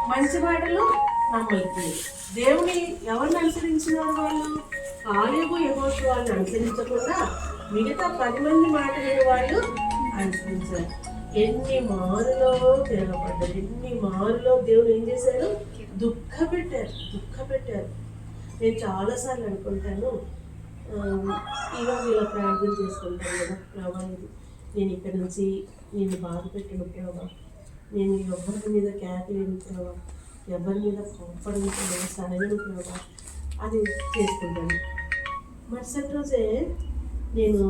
మంచి మాటలు నమ్మలేదు. దేవుని ఎవరిని అనుసరించినారు వాళ్ళు? కాలేబు యెహోషువ వాళ్ళని అనుసరించకుండా మిగతా 10 మంది మాట విని వాళ్ళు అనుసరించారు. ఎన్ని మారులో తిరగబడ్డారు, ఎన్ని మారులో దేవుడు ఏం చేశారు? దుఃఖపెట్టారు. నేను చాలాసార్లు అనుకుంటాను, ఈరోజు ఇలా ప్రార్థన చేసుకుంటాను కదా, ప్రభా నేను ఇక్కడ నుంచి నేను బాధ పెట్టిన ప్రభా, నేను ఎవరి మీద కేకలేను ప్రభా, ఎవరి మీద కోపడను ప్రభా, సరగను ప్రభా అని చేసుకుంటాను. మరుసటి రోజే నేను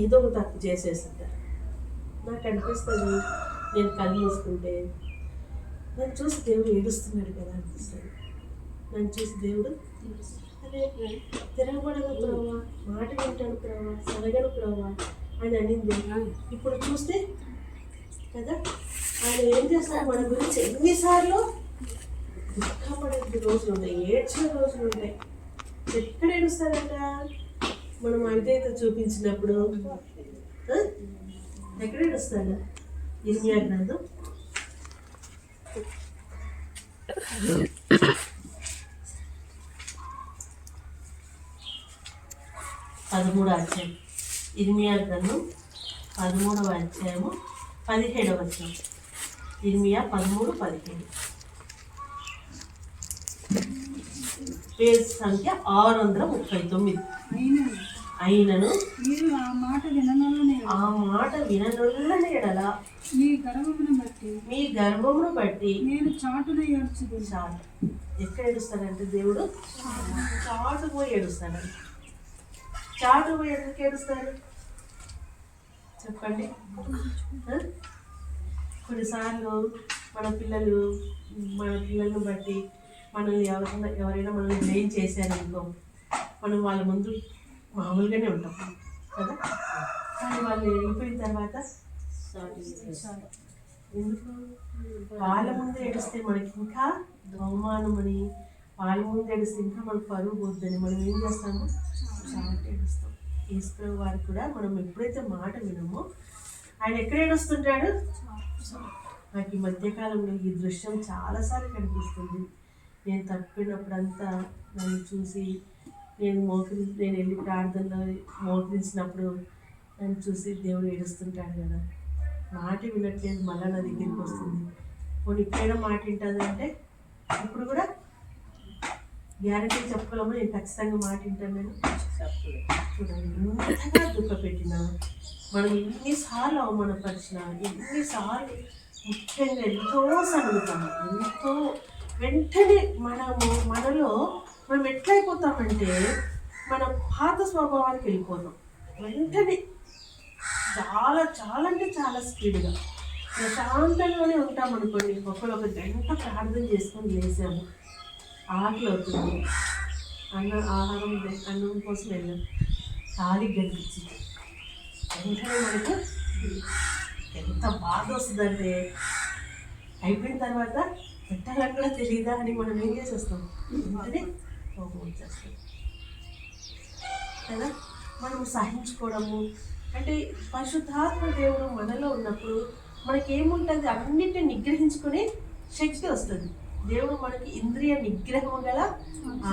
ఏదో ఒక తప్పు చేసేస్తుంటాను. నాకు అనిపిస్తుంది, నేను కళ్ళు మూసుకుంటే నన్ను చూసి దేవుడు ఏడుస్తున్నాడు కదా అనిపిస్తుంది. నన్ను చూసి దేవుడు అదే తిరగబడను ప్రభావ, మాట వింటాను ప్రభావ, సరగను ప్రభావ అని అనింది. ఇప్పుడు చూస్తే కదా ఆయన ఏం చేస్తారు మన గురించి ఎన్నిసార్లు దుఃఖపడే రోజులు ఉంటాయి, ఏడ్చిన రోజులు ఉంటాయి. ఎక్కడ ఏడుస్తారంట? మనం అవిధేయత చూపించినప్పుడు ఎక్కడ ఏడుస్తాడు? ఇర్మియా గ్రంథం 13వ అధ్యాయం. ఇర్మియా గ్రంథం 13వ అధ్యాయము 17వ వచనం. ఇర్మియా 13:17. పేజ్ సంఖ్య 639. అయినను ఆ మాట విననొల్లని ఎడల మీ గర్వమును బట్టి నేను చాటున ఏడ్చుదును. చాటు ఎక్కడ ఏడుస్తాడంటే దేవుడు చాటు పోయి ఏడుస్తాడంట. చాటు పోయి ఎందుకు ఏడుస్తాడు చెప్పండి? కొన్నిసార్లు మన పిల్లలను బట్టి మనల్ని ఎవరైనా మనల్ని బ్లేమ్ చేశారనుకో, మనం వాళ్ళ ముందు మామూలుగానే ఉంటాం కదా, కానీ వాళ్ళు వెళ్ళిపోయిన తర్వాత ఎందుకు వాళ్ళ ముందు ఏడిస్తే మనకి ఇంకా అవమానం అని, వాళ్ళ ముందు ఏడిస్తే ఇంకా మనకు పరువు పోద్దని మనం ఏం చేస్తాము? చాలా ఏడుస్తాం. ఈశ్వరు వారు కూడా మనం ఎప్పుడైతే మాట వినమో ఆయన ఎక్కడ ఏడుస్తుంటాడు? నాకు ఈ మధ్యకాలంలో ఈ దృశ్యం చాలాసార్లు కనిపిస్తుంది. నేను తప్పినప్పుడంతా నన్ను చూసి నేను వెళ్ళి ప్రార్థనలో మోకరించినప్పుడు నన్ను చూసి దేవుడు ఏడుస్తుంటాడు కదా. మాట వినట్లేదు, మళ్ళీ నా దగ్గరికి వస్తుంది. పోనీ ఇప్పుడైనా మాట వింటుందంటే ఇప్పుడు కూడా గ్యారంటీ చెప్పగలము, నేను ఖచ్చితంగా మాట వింటాను. నేను చూడండి, ఎంతగా దుఃఖపెట్టినా, మనం ఎన్నిసార్లు అవమానపరిచినా, ఎన్నిసార్లు ముఖ్యంగా ఎంతో సనుగుతాము, ఎంతో వెంటనే మనలో మనం ఎట్లయిపోతామంటే మన పాత స్వభావానికి వెళ్ళిపోతాం. వెంటనే చాలా అంటే చాలా స్పీడ్గా ప్రశాంతంగానే ఉంటాం అనుకోండి. ఒక గంట ప్రార్థన చేసుకొని లేసాము, ఆకలి అవుతుంది, అన్నం కోసం వెళ్ళాం, ఖాళీ కనిపించింది, వెంటనే మనకు ఎంత బాధ వస్తుందంటే అయిపోయిన తర్వాత పెట్టాలని కూడా తెలియదా అని మనం ఏం చేసేస్తాం? వెంటనే కోపం వచ్చేస్తాం కదా. మనం సహించుకోవడము అంటే పరిశుద్ధాత్మ దేవుడు మనలో ఉన్నప్పుడు మనకేముంటుంది? అన్నిటిని నిగ్రహించుకునే శక్తి వస్తుంది. దేవుడు మనకి ఇంద్రియ నిగ్రహం గల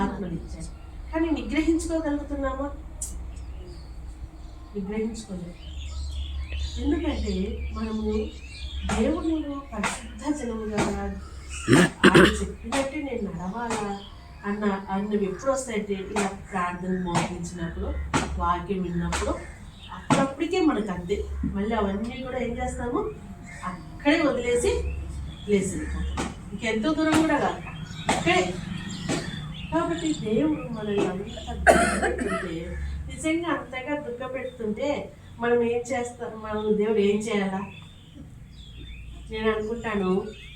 ఆత్మనిచ్చాడు, కానీ నిగ్రహించుకోగలుగుతున్నామా? నిగ్రహించుకోలేదు. ఎందుకంటే మనము దేవుడు పరిశుద్ధ జనముగా ఆయన చెప్పినట్టు నేను నడవాలా అన్నవి ఎప్పుడు వస్తాయంటే ఇలా ప్రార్థన మోగించినప్పుడు, వాక్యం విన్నప్పుడు, అప్పుడప్పటికే మనకు అంతే. మళ్ళీ అవన్నీ కూడా ఏం చేస్తాము? అక్కడే వదిలేసి ఇంకెంతో దూరం కూడా కాదు, ఇక్కడే. కాబట్టి దేవుడు మనల్ని అంతగా దుఃఖపెడుతుంటే, నిజంగా అంతగా దుఃఖపెడుతుంటే మనం ఏం చేస్తాం? దేవుడు ఏం చేయాలా? నేను అనుకుంటాను,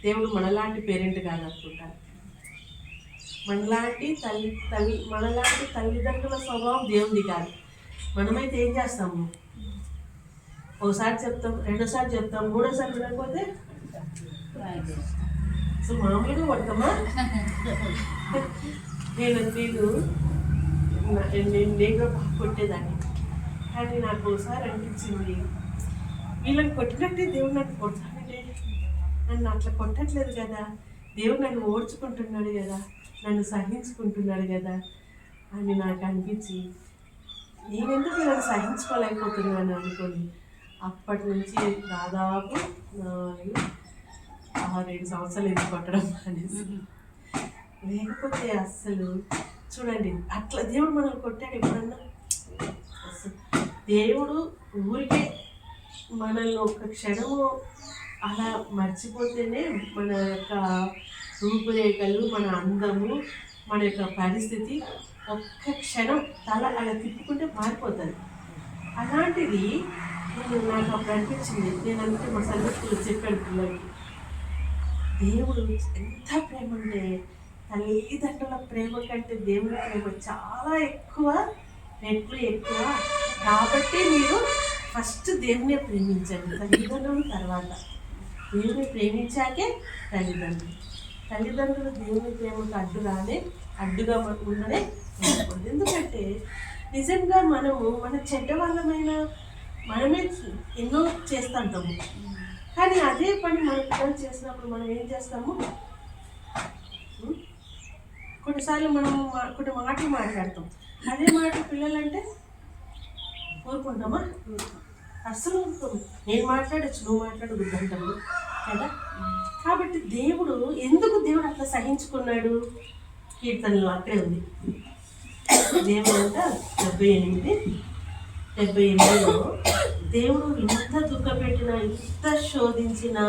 దేవుడు మనలాంటి పేరెంట్ కాదు అనుకుంటాను. మనలాంటి తల్లిదండ్రుల స్వభావం దేవుడి కాదు. మనమైతే ఏం చేస్తాము? ఒకసారి చెప్తాం, రెండోసారి చెప్తాం, మూడోసారి వినకపోతే సో మామూలుగా పడతామా? నేను కూడా కొట్టేదాన్ని, కానీ నాకు ఒకసారి అనిపించింది, వీళ్ళని కొట్టినట్టే దేవుడు నాకు కొడతానంటే, నన్ను అట్లా కొట్టట్లేదు కదా, దేవుడు నన్ను ఓర్చుకుంటున్నాడు కదా, నన్ను సహించుకుంటున్నాడు కదా అని నాకు అనిపించి నేనెందుకు నన్ను సహించుకోలేకపోతున్నాను అనుకోని అప్పటి నుంచి దాదాపు 6-7 సంవత్సరాలు ఎందుకు కొట్టడం అనేసి. లేకపోతే అస్సలు చూడండి, అట్లా దేవుడు మనల్ని కొట్టాడు ఎప్పుడన్నా? దేవుడు ఊరికే మనల్ని ఒక క్షణము అలా మర్చిపోతేనే మన యొక్క రూపురేఖలు, మన అందము, మన యొక్క పరిస్థితి ఒక్క క్షణం తల అలా తిప్పుకుంటే మారిపోతుంది. అలాంటిది నాకు అప్పుడు అనిపించింది. నేను అంటే మా సంగతులు చెప్పాను పిల్లలకి, దేవుడు ఎంత ప్రేమ అంటే తల్లిదండ్రుల ప్రేమ కంటే దేవుని ప్రేమ చాలా ఎక్కువ, రెట్లు ఎక్కువ. కాబట్టి మీరు ఫస్ట్ దేవునే ప్రేమించండి, తల్లిదండ్రుల తర్వాత. దేవుని ప్రేమించాకే తల్లిదండ్రులు దేవుని ప్రేమకు అడ్డుగా ఉండనే ఉండకూడదు. ఎందుకంటే నిజంగా మనము మన చెడ్డ వాళ్ళమైన మనమే ఎన్నో చేస్తుంటాము, కానీ అదే పని మన పిల్లలు చేసినప్పుడు మనం ఏం చేస్తాము? కొన్నిసార్లు మనము కొన్ని మాటలు మాట్లాడతాం, అదే మాట పిల్లలంటే ఊరుకుంటామా? అస్సలు ఊరుకోం. నేను మాట్లాడచ్చు, నువ్వు మాట్లాడకూడదు అంటాము కదా. కాబట్టి ఎందుకు దేవుడు అట్లా సహించుకున్నాడు? కీర్తనలో అక్కడే ఉంది. దేవుడు అంట 78లో దేవుడు ఇంత దుఃఖపెట్టినా, ఇంత శోధించినా,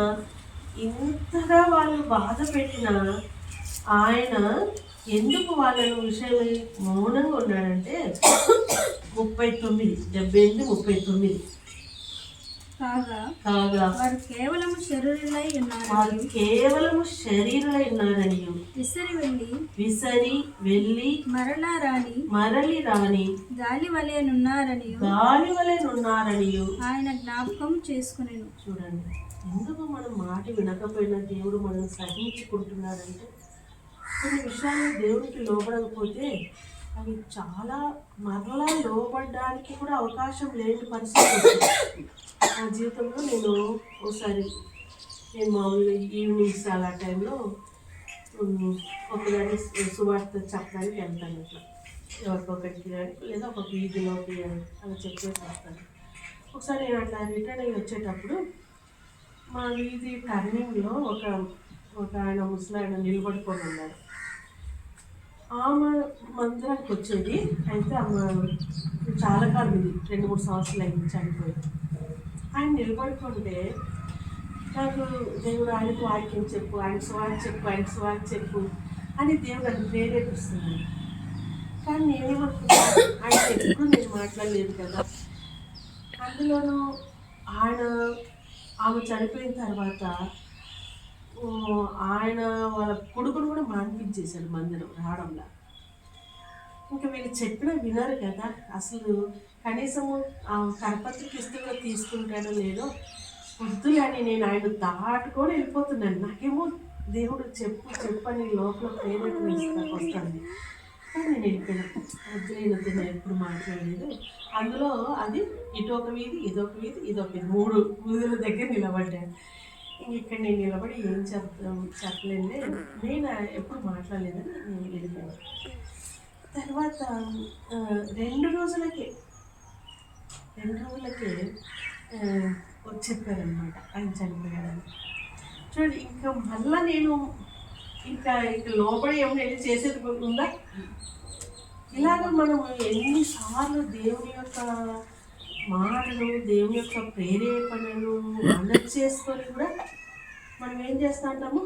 ఇంతగా వాళ్ళు బాధ పెట్టినా ఆయన ఎందుకు వాళ్ళను విషయమై మౌనంగా ఉన్నాడంటే 78:39 కాగా వారు కేవలము శరీరులై ఉన్నారని విసరి వెళ్ళి మరలి రాని గాలి వలెనున్నారని ఆయన జ్ఞాపకం చేసుకునేను. చూడండి, ఎందుకు మనం మాట వినకపోయినా దేవుడు మనం సహించుకుంటున్నాడంటే కొన్ని విషయాలు దేవునికి లోబడకపోతే అవి చాలా మరలా లోబడడానికి కూడా అవకాశం లేని పరిస్థితి. నా జీవితంలో నేను మామూలుగా ఈవినింగ్స్ అలా టైంలో ఒకదాన్ని సువార్త చెప్పడానికి వెళ్తాను. ఇట్లా ఎవరికొకరికి లేదా ఒక వీధిలోకి అలా చెప్పేసి వస్తాను. ఒకసారి నేను అట్లా రిటర్న్ అయ్యి వచ్చేటప్పుడు మా వీధి టర్నింగ్లో ఒక ఆయన ముసలాయన నిలబడుకొని ఉన్నారు. ఆమె మందిరానికి వచ్చేది. అయితే ఆమె చాలా కాలం ఇది 2-3 సంవత్సరాలు అయింది చనిపోయింది. ఆయన నిలబడుకుంటే నాకు దేవుడు ఆయనకు వాక్యం చెప్పు, ఆయన స్వార్థ చెప్పు అని దేవుడు అది ప్రేరేపిస్తుంది. కానీ నేనేమనుకున్నాను, ఆయన ఎప్పుడు నేను మాట్లాడలేదు కదా. అందులోనూ ఆమె చనిపోయిన తర్వాత ఆయన వాళ్ళ కొడుకును కూడా మాన్పించేశాడు మందిరం రావడంలా. ఇంకా వీళ్ళు చెప్పినా వినరు కదా. అసలు కనీసము కరపత్రిక ఇస్తే కూడా తీసుకుంటాడో లేదో వద్దులే అని నేను ఆయన దాటుకొని వెళ్ళిపోతున్నాను. నాకేమో దేవుడు చెప్పని లోపల ప్రేరణ వస్తుంది. కానీ నేను వెళ్ళిపోయాను. వద్దులేనది నేను ఎప్పుడు మాట్లాడలేదు. అందులో అది ఇటొక వీధి, ఇదొక వీధి, 3 వీధుల దగ్గర నిలబడ్డాను. ఇక్కడ నేను నిలబడి ఏం చెప్పలేదే, నేను ఎప్పుడు మాట్లాడలేదని నేను వెళ్ళిపోయాను. తర్వాత 2 రోజులకే చెప్పారనమాట ఆయన చనిపోయాడని. చూడండి, ఇంకా మళ్ళీ నేను ఇంకా లోపల ఏమైనా చేసేది ఉందా? ఇలాగ మనం ఎన్నిసార్లు దేవుని యొక్క మాటలు, దేవుని యొక్క ప్రేరేపణలు అమలు చేసుకొని కూడా మనం ఏం చేస్తా ఉంటాము?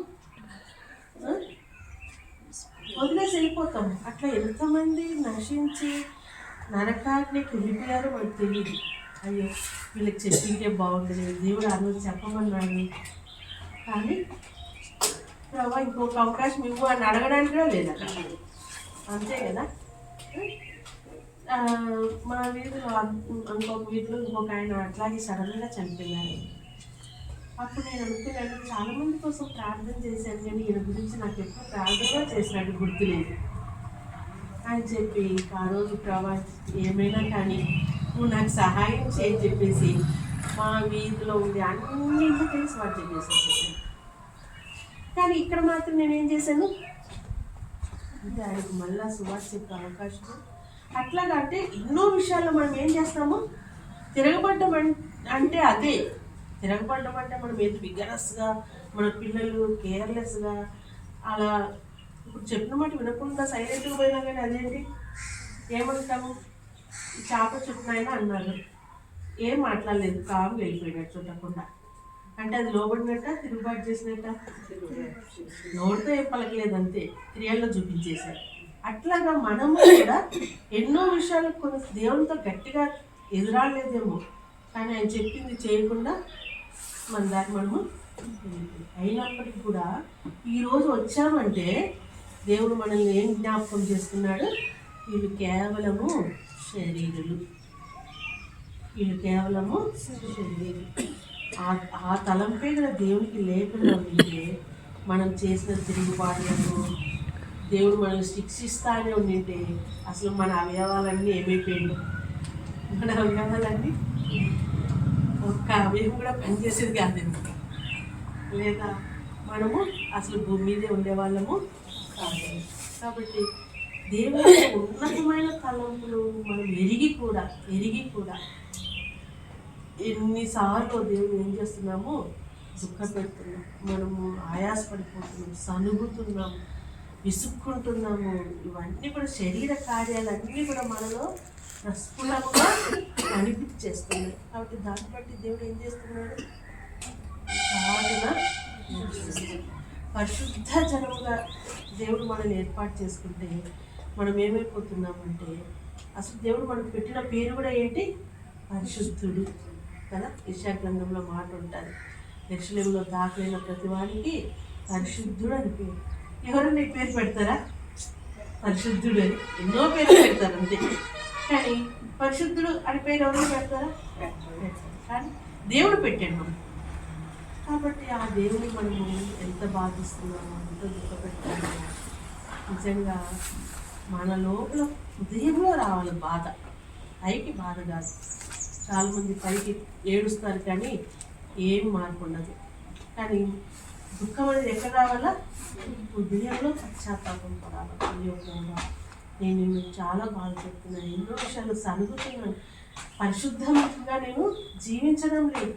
వదిలేసి వెళ్ళిపోతాము. అట్లా ఎంతమంది నశించి నరకాగ్నికి వెళ్ళిపోయారో మనకు తెలియదు. అయ్యో వీళ్ళకి చెప్పింటే బాగుంటుంది, దేవుడు ఆ రోజు చెప్పమన్నాడు, కానీ ప్రభా ఇంకొక అవకాశం ఇవ్వు అని అడగడానికి కూడా లేదు అక్కడ. అంతే కదా. మా వీధిలో ఇంకొక వీధిలో ఇంకొక ఆయన అట్లాగే సడన్గా చనిపోయారు. అప్పుడు నేను అనుకున్నాను, చాలామంది కోసం ప్రార్థన చేశాను, కానీ ఈయన గురించి నాకు ఎప్పుడు ప్రార్థన చేసినట్టు గుర్తులేదు అని చెప్పి ఆ రోజు ప్రభా ఏమైనా కానీ నువ్వు నాకు సహాయం చేయని చెప్పేసి మా వీధిలో ఉండే అన్నింటికీ స్వార్థ చేసేసాను. కానీ ఇక్కడ మాత్రం నేనేం చేశాను అంటే ఆయనకు మళ్ళా సువార్త చెప్పే అవకాశం. అట్లాగా అంటే ఎన్నో విషయాల్లో మనం ఏం చేస్తాము, తిరగబడ్డం అంటే అదే. తిరగబడ్డం అంటే మనం ఏది విగరస్గా, మన పిల్లలు కేర్లెస్గా అలా ఇప్పుడు చెప్పిన మాట వినకుండా సైలెంట్గా పోయినా కానీ అదేంటి ఏమంటాము, చేప చుట్టినైనా అన్నారు, ఏం మాట్లాడలేదు, కాము వెళ్ళిపోయినట్టు చుట్టకుండా. అంటే అది లోబడినట్ట, తిరుగుబాటు చేసినట్ట, నోటితో ఏం పలకలేదు, అంతే క్రియల్లో చూపించేశారు. అట్లాగా మనము కూడా ఎన్నో విషయాలు కొన్ని దేవునితో గట్టిగా ఎదురాడలేదేమో, కానీ ఆయన చెప్పింది చేయకుండా మన దాన్ని మనము అయినప్పటికీ కూడా ఈరోజు వచ్చామంటే దేవుడు మనల్ని ఏం జ్ఞాపకం చేస్తున్నాడు, వీళ్ళు కేవలము శరీరులు, వీళ్ళు కేవలము శరీరులు. ఆ తలంపే కదా దేవునికి లేకుండా ఉంటే మనం చేసిన తిరుగుబాటులకు దేవుడు మనల్ని శిక్షిస్తానే ఉండింటే అసలు మన అవయవాలన్నీ ఏమైపోయాడు, మన అవయవాలన్నీ ఒక్క అవయవం కూడా పనిచేసేది కాదండి, లేదా మనము అసలు భూమి మీదే ఉండేవాళ్ళము కాదు. కాబట్టి దేవుని ఉన్నతమైన తలంపులు మనం ఎరిగి కూడా ఎన్నిసార్లు దేవుడు ఏం చేస్తున్నాము, దుఃఖపెడుతున్నాం, మనము ఆయాసపడిపోతున్నాం, సనుగుతున్నాము, విసుక్కుంటున్నాము. ఇవన్నీ కూడా శరీర కార్యాలన్నీ కూడా మనలో ప్రస్ఫుటంగా కనిపించేస్తున్నాయి. కాబట్టి దాన్ని బట్టి దేవుడు ఏం చేస్తున్నాడు, సాధన పరిశుద్ధ జనముగా దేవుడు మనల్ని ఏర్పాటు చేసుకుంటే మనం ఏమైపోతున్నామంటే, అసలు దేవుడు మనకు పెట్టిన పేరు కూడా ఏంటి, పరిశుద్ధుడు కదా. యెషయా గ్రంథంలో మాట ఉంటుంది, యెరూషలేములో దాఖలైన ప్రతి వారికి పరిశుద్ధుడు అని పేరు. ఎవరైనా ఈ పేరు పెడతారా, పరిశుద్ధుడు అని ఎన్నో పేర్లు పెడతారు అంతే, కానీ పరిశుద్ధుడు అని పేరు ఎవరైనా పెడతారా, కానీ దేవుడు పెట్టాడు మనం. కాబట్టి ఆ దేవుని మనము ఎంత బాధిస్తున్నామో, ఎంత దుఃఖపెట్టామో, నిజంగా మన లోపల హృదయంలో రావాలి బాధ, పైకి బాధ కాదు. చాలామంది పైకి ఏడుస్తారు కానీ ఏం మార్పు ఉండదు. కానీ దుఃఖం అనేది ఎక్కడ రావాలా, హృదయంలో పశ్చాత్తాపం పడాలి. అయ్యో నేను నిన్ను చాలా బాధ చెప్తున్నాను, ఎన్నో విషయాలు సనుగుతున్నాను, పరిశుద్ధంగా నేను జీవించడం లేదు,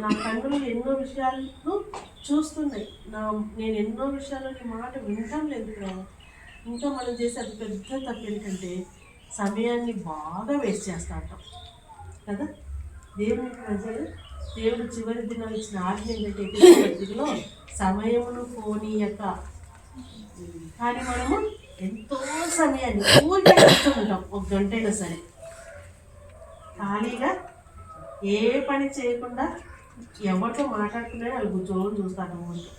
నా కన్నులు ఎన్నో విషయాలను చూస్తున్నాయి, నేను ఎన్నో విషయాలు నీ మాట వినటం లేదు కదా. ఇంకా మనం చేసే అది పెద్ద తప్పు ఏంటంటే సమయాన్ని బాగా వేస్ట్ చేస్తా ఉంటాం కదా. దేవుని ప్రజలు దేవుడు చివరి దినాలు ఇచ్చిన ఆజ్ఞ ఏంటంటే సమయమును పోనీయక, కానీ మనము ఎంతో సమయాన్ని ఊరికే ఉంటాం, 1 గంట అయినా సరే ఖాళీగా ఏ పని చేయకుండా ఎవరితో మాట్లాడుకునే వాళ్ళు కూర్చోని చూస్తాను ఊరికి.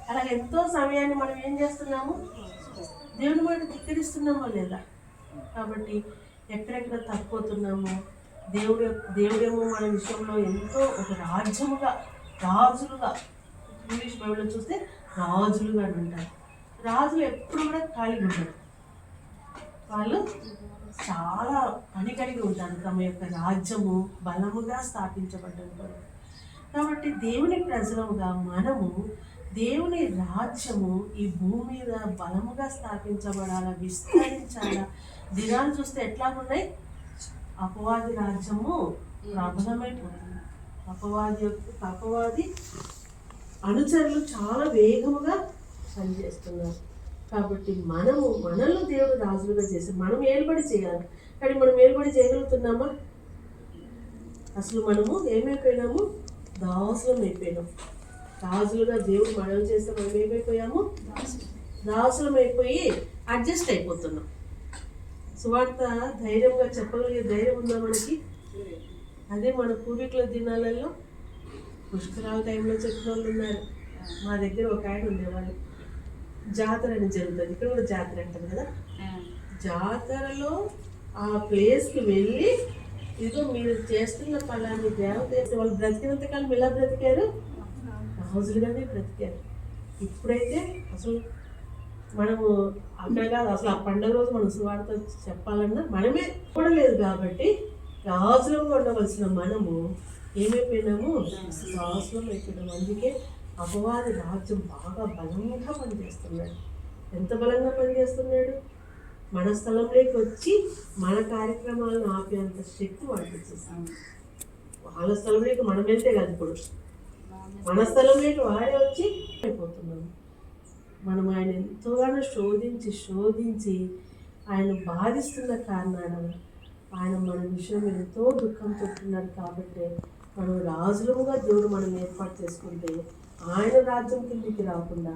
అలాగే ఎంతో సమయాన్ని మనం ఏం చేస్తున్నాము, దేవుని మాట ధిక్కరిస్తున్నామో లేదా. కాబట్టి ఎక్కడెక్కడ తప్పిపోతున్నామో, దేవుడేమో మన విషయంలో ఎంతో ఒక రాజ్యముగా, రాజులుగా, ఇంగ్లీష్ బైబిల్లో చూస్తే రాజులుగా అని ఉంటారు. రాజులు ఎప్పుడు కూడా ఖాళీగా ఉంటారు, వాళ్ళు చాలా పని కలిగి ఉంటారు, తమ యొక్క రాజ్యము బలముగా స్థాపించబడ్డారు. కాబట్టి దేవుని ప్రజలముగా మనము దేవుని రాజ్యము ఈ భూమి మీద బలముగా స్థాపించబడాలా, విస్తరించాలా. దినాలు చూస్తే ఎట్లాగున్నాయి, అపవాది రాజ్యము ప్రబలమైపోతుంది, అపవాది అనుచరులు చాలా వేగముగా పనిచేస్తున్నారు. కాబట్టి మనల్ని దేవుడు రాజులుగా చేసి మనం ఏలుబడి చేయాలి. కానీ మనం ఏలుబడి చేయగలుగుతున్నామా, అసలు మనము ఏమైపోయినాము, దాసులం అయిపోయినాం. రాజులుగా దేవుడు మనల్ని చేస్తే మనం ఏమైపోయాము, దాసులం అయిపోయి అడ్జస్ట్ అయిపోతున్నాం. సువార్త ధైర్యంగా చెప్పగలిగే ధైర్యం ఉందా మనకి? అదే మన పూర్వీకుల దినాలలో పుష్కరాల టైంలో చెప్పిన వాళ్ళు ఉన్నారు. మా దగ్గర ఒక ఆయన ఉండేవాళ్ళు, జాతర అని జరుగుతుంది, ఇక్కడ కూడా జాతర అంటారు కదా. జాతరలో ఆ ప్లేస్కి వెళ్ళి ఇదిగో మీరు చేస్తున్న పలాన్ని దేవత వాళ్ళు బ్రతికినంతకాలం ఎలా బ్రతికారు, రాజులుగానే బ్రతికారు. ఇప్పుడైతే అసలు మనము అక్కడ కాదు, అసలు ఆ పండుగ రోజు మనం సువార్త చెప్పాలన్నా మనమే చూడలేదు. కాబట్టి రాజులుగా ఉండవలసిన మనము ఏమైపోయినాము, రాజులం అయిపోయినాము. అందుకే అపవాది రాజ్యం బాగా బలంగా పనిచేస్తున్నాడు. ఎంత బలంగా పనిచేస్తున్నాడు? మన స్థలంలోకి వచ్చి మన కార్యక్రమాలను ఆపేంత శక్తి వాడికి ఇచ్చేసాము. వాళ్ళ స్థలంలోకి మనం వెళ్తే కాదు, ఇప్పుడు మన స్థలంలోకి వాడే వచ్చి అయిపోతున్నాము. మనం ఆయన ఎంతోగానో శోధించి ఆయన బాధిస్తున్న కారణాన ఆయన మన విషయం ఎంతో దుఃఖం చెప్తున్నారు. కాబట్టి మనం రాజులుగా దేవుడు మనం ఏర్పాటు చేసుకుంటే ఆయన రాజ్యం కిందికి రాకుండా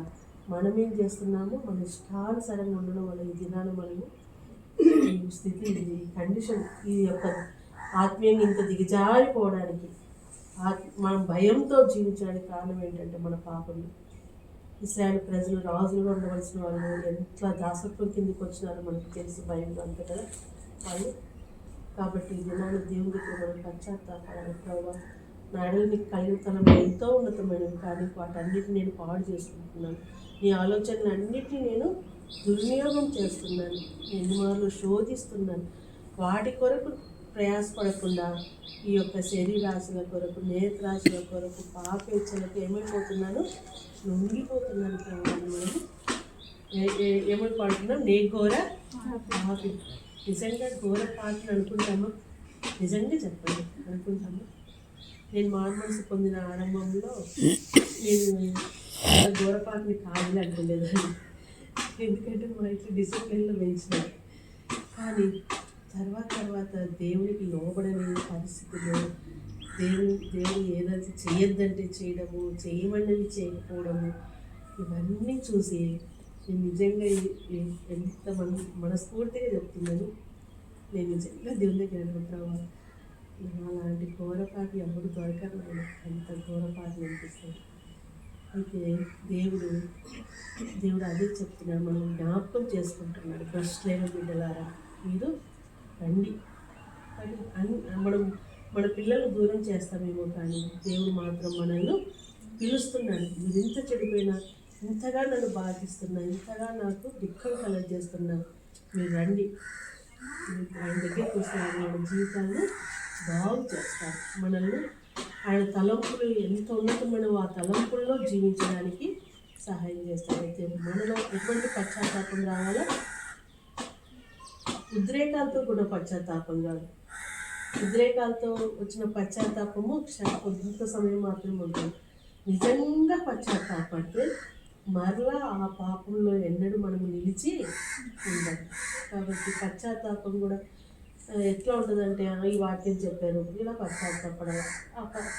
మనం ఏం చేస్తున్నాము? మన ఇష్టానుసారంగా ఉండడం వల్ల ఈ దినాన్ని మనము ఈ స్థితి, ఈ కండిషన్, ఈ యొక్క ఆత్మీయంగా ఇంత దిగజారిపోవడానికి, మనం భయంతో జీవించడానికి కారణం ఏంటంటే మన పాపం. ఇశ్రాయేలు ప్రజలు రాజులుగా ఉండవలసిన వాళ్ళు ఎంత దాసత్వం కిందికి వచ్చినారో మనకు తెలిసి భయంలో అంతే కదా వాళ్ళు. కాబట్టి ఈ దినాన్ని దేవుడికి మనం పశ్చాత్తాపాలని, ప్రభావ నా ఎడల నీకు కలిగితనం ఎంతో ఉన్నతమైనవి, కానీ వాటన్నిటిని నేను పాడు చేసుకుంటున్నాను. నీ ఆలోచనలు అన్నిటినీ నేను దుర్వినియోగం చేస్తున్నాను. నేను మార్లు శోధిస్తున్నాను. వాటి కొరకు ప్రయాసపడకుండా ఈ యొక్క శరీరాశుల కొరకు, నేత్రాశుల కొరకు, పాపేచ్ఛలకు ఏమైపోతున్నాను? లొంగిపోతున్నాను. మనం ఏమని పాడుతున్నాం? నే ఘోర పాపి. నిజంగా ఘోర పాటలు అనుకుంటామా? నిజంగా చెప్పండి, అనుకుంటామా? నేను మారుమనసు పొందిన ఆరంభంలో నేను ఘోరపాటిని కాదులే అనుకోలేదండి. ఎందుకంటే మా ఇంట్లో డిసిప్లిన్లో పెంచినారు. కానీ తర్వాత దేవునికి లోబడని పరిస్థితుల్లో దేవుడు ఏదైతే చేయొద్దంటే చేయడము, చేయమన్నది చేయకపోవడము, ఇవన్నీ చూసి నేను నిజంగా ఎంత మనస్ఫూర్తిగా చెప్తున్నాను. నేను నిజంగా దేవుని దగ్గర అడుగుతున్నాను, అలాంటి ఘోరపాటి ఎవరు దొరకరు. నేను అంత ఘోరపాటి అనిపిస్తుంది. అయితే దేవుడు అదే చెప్తున్నాడు, మనం జ్ఞాపకం చేసుకుంటున్నాడు. భ్రష్టులైన బిడ్డలారా మీరు రండి. మన పిల్లలు దూరం చేస్తామేమో, కానీ దేవుడు మాత్రం మనల్ని పిలుస్తున్నాడు. మీరు ఇంత చెడిపోయినా, ఇంతగా నన్ను బాధిస్తున్నా, ఇంతగా నాకు దుఃఖం కలగజేస్తున్నా, మీరు రండి. ఆయన దగ్గరికి వస్తే ఆయన మన జీవితాన్ని బాగు చేస్తారు. మనల్ని ఆయన తలంపులు ఎంత ఉన్నతమైన ఆ తలంపుల్లో జీవించడానికి సహాయం చేస్తారు. అయితే మనలో ఎటువంటి పశ్చాత్తాపం రావాలో? ఉద్రేకాలతో కూడా పశ్చాత్తాపం కాదు. ఉద్రేకాలతో వచ్చిన పశ్చాత్తాపము కొంత సమయం మాత్రమే ఉంటుంది. నిజంగా పశ్చాత్తాపడితే మరలా ఆ పాపంలో ఎన్నడూ మనము నిలిచి ఉండాలి. కాబట్టి పశ్చాత్తాపం కూడా ఎట్లా ఉంటుందంటే, ఈ వాక్యం చెప్పారు, ఇలా పశ్చాత్తాపడాలి,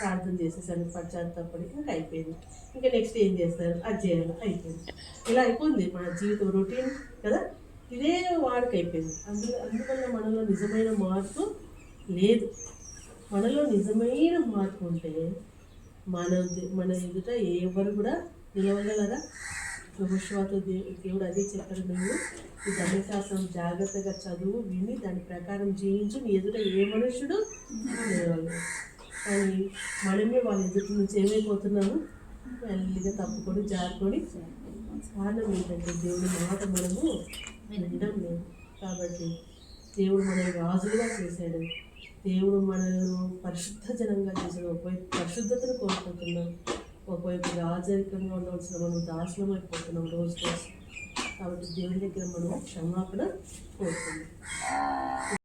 ప్రార్థన చేసేసాను, పశ్చాత్తాపడి ఇంకా అయిపోయింది. ఇంకా నెక్స్ట్ ఏం చేస్తారు? అది చేయాలి, అయిపోయింది. ఇలా అయిపోయింది మన జీవితం, రొటీన్ కదా, ఇదే వాడికి అయిపోయింది. అందువల్ల మనలో నిజమైన మార్పు లేదు. మనలో నిజమైన మార్పు ఉంటే మన ఎదుట ఎవరు కూడా నిలవగలరా? యెహోషువతో దేవుడు అదే చెప్పారు, నువ్వు ఈ ధర్మశాస్త్రం జాగ్రత్తగా చదువు, విని దాని ప్రకారం జీవించు, నీ ఎదుట ఏ మనుషుడు నిలవగలరు. కానీ మనమే వాళ్ళ ఎదుటి నుంచి ఏమైపోతున్నాము? మెల్లిగా తప్పుకొని జారుకొని. కారణం ఏంటంటే దేవుడి మాట మనము వినడం లేదు. కాబట్టి దేవుడు మనల్ని రాజులుగా చేశాడు. దేవుడు మనల్ని పరిశుద్ధ జనంగా చేశాడు. ఒకవైపు పరిశుద్ధతను కోల్పోతున్నాం, ఒకవైపు రాజరికంగా ఉండవలసిన మనం దాసులం అయిపోతున్నాం రోజు. కాబట్టి దేవుని దగ్గర మనం క్షమాపణ కోరుతున్నాం.